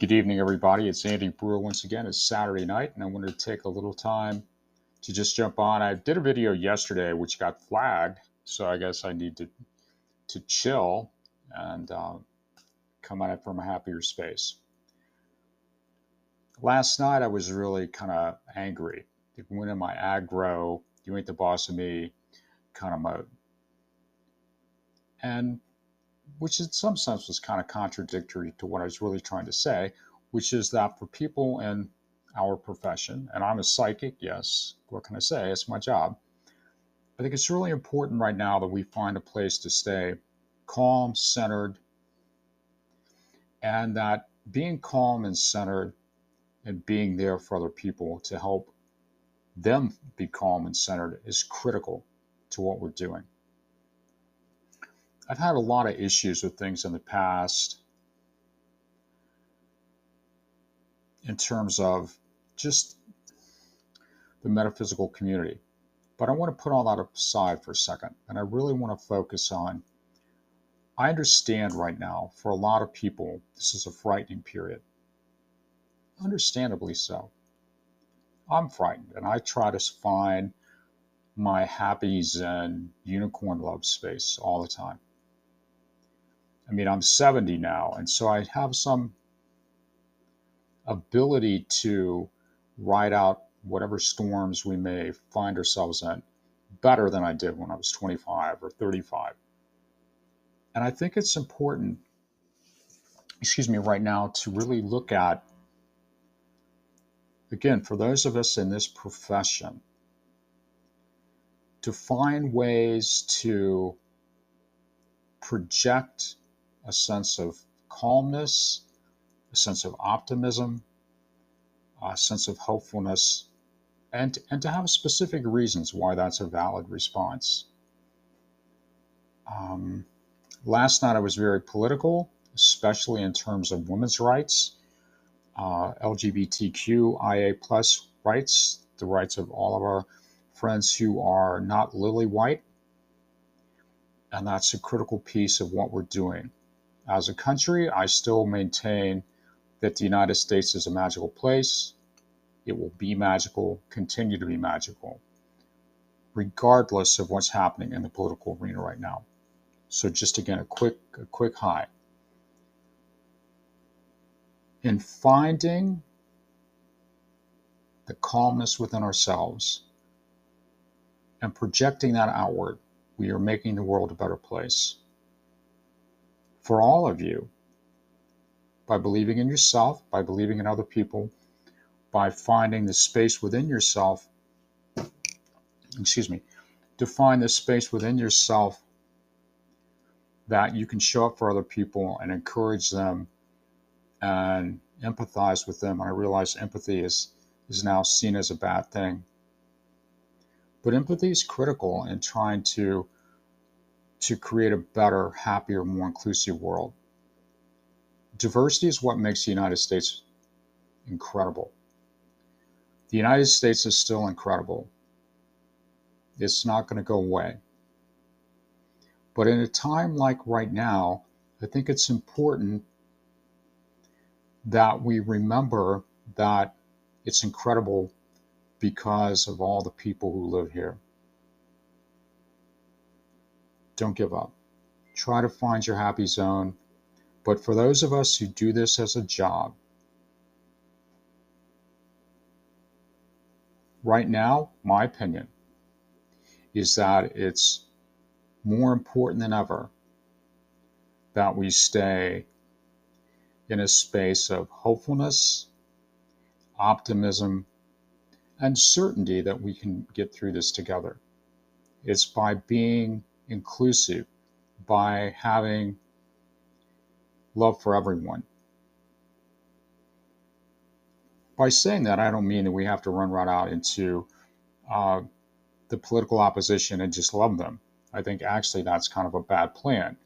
Good evening, everybody. It's Andy Brewer once again. It's Saturday night, and I wanted to take a little time to just jump on. I did a video yesterday which got flagged, so I guess I need to chill and come at it from a happier space. Last night, I was really kind of angry. It went in my aggro, you ain't the boss of me kind of mode, and which in some sense was kind of contradictory to what I was really trying to say, which is that for people in our profession, and I'm a psychic, yes, what can I say? It's my job. I think it's really important right now that we find a place to stay calm, centered, and that being calm and centered and being there for other people to help them be calm and centered is critical to what we're doing. I've had a lot of issues with things in the past in terms of just the metaphysical community. But I want to put all that aside for a second, and I really want to focus on, I understand right now, for a lot of people, this is a frightening period. Understandably so. I'm frightened, and I try to find my happy Zen unicorn love space all the time. I mean, I'm 70 now, and so I have some ability to ride out whatever storms we may find ourselves in better than I did when I was 25 or 35. And I think it's important, right now to really look at, again, for those of us in this profession, to find ways to project a sense of calmness, a sense of optimism, a sense of hopefulness, and to have specific reasons why that's a valid response. Last night I was very political, especially in terms of women's rights, LGBTQIA plus rights, the rights of all of our friends who are not lily white. And that's a critical piece of what we're doing. As a country, I still maintain that the United States is a magical place. It will be magical, continue to be magical, regardless of what's happening in the political arena right now. So just again, a quick high. In finding the calmness within ourselves and projecting that outward, we are making the world a better place. For all of you, by believing in yourself, by believing in other people, by finding the space within yourself, to find the space within yourself that you can show up for other people and encourage them and empathize with them. And I realize empathy is now seen as a bad thing. But empathy is critical in trying to create a better, happier, more inclusive world. Diversity is what makes the United States incredible. The United States is still incredible. It's not going to go away. But in a time like right now, I think it's important that we remember that it's incredible because of all the people who live here. Don't give up. Try to find your happy zone. But for those of us who do this as a job, right now, my opinion is that it's more important than ever that we stay in a space of hopefulness, optimism, and certainty that we can get through this together. It's by being inclusive, by having love for everyone. By saying that, I don't mean that we have to run right out into the political opposition and just love them. I think actually that's kind of a bad plan.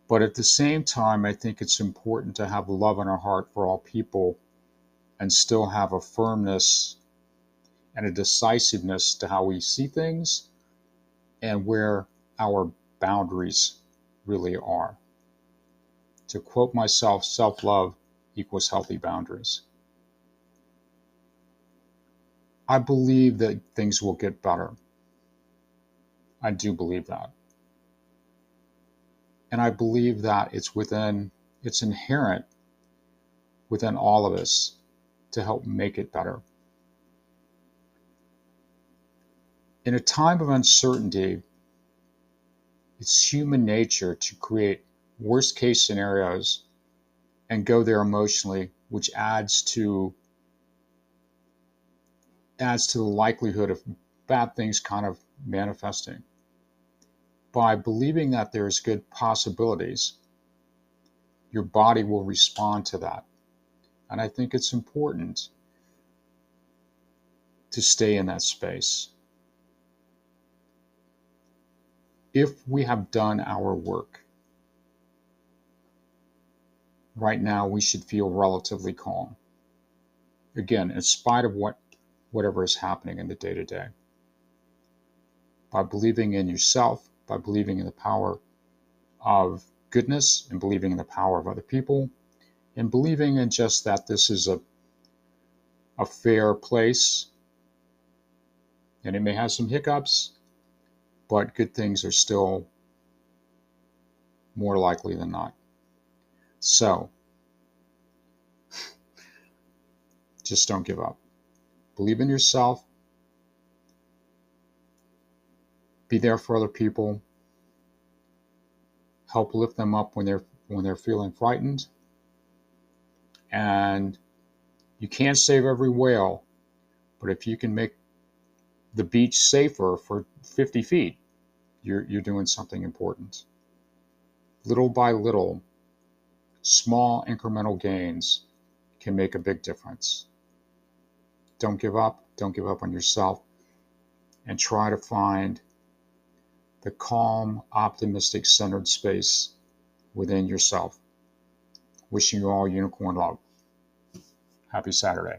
But at the same time, I think it's important to have love in our heart for all people and still have a firmness and a decisiveness to how we see things and where our boundaries really are. To quote myself, self-love equals healthy boundaries. I believe that things will get better. I do believe that. And I believe that it's inherent within all of us to help make it better. In a time of uncertainty, it's human nature to create worst case scenarios and go there emotionally, which adds to the likelihood of bad things kind of manifesting. By believing that there's good possibilities, your body will respond to that. And I think it's important to stay in that space. If we have done our work, right now we should feel relatively calm. Again, in spite of whatever is happening in the day-to-day. By believing in yourself, by believing in the power of goodness, and believing in the power of other people, and believing in just that this is a fair place, and it may have some hiccups, but good things are still more likely than not. So, just don't give up. Believe in yourself. Be there for other people. Help lift them up when they're feeling frightened. And you can't save every whale, but if you can make the beach safer for 50 feet, you're doing something important. Little by little, small incremental gains can make a big difference. Don't give up. Don't give up on yourself. And try to find the calm, optimistic, centered space within yourself. Wishing you all unicorn love. Happy Saturday.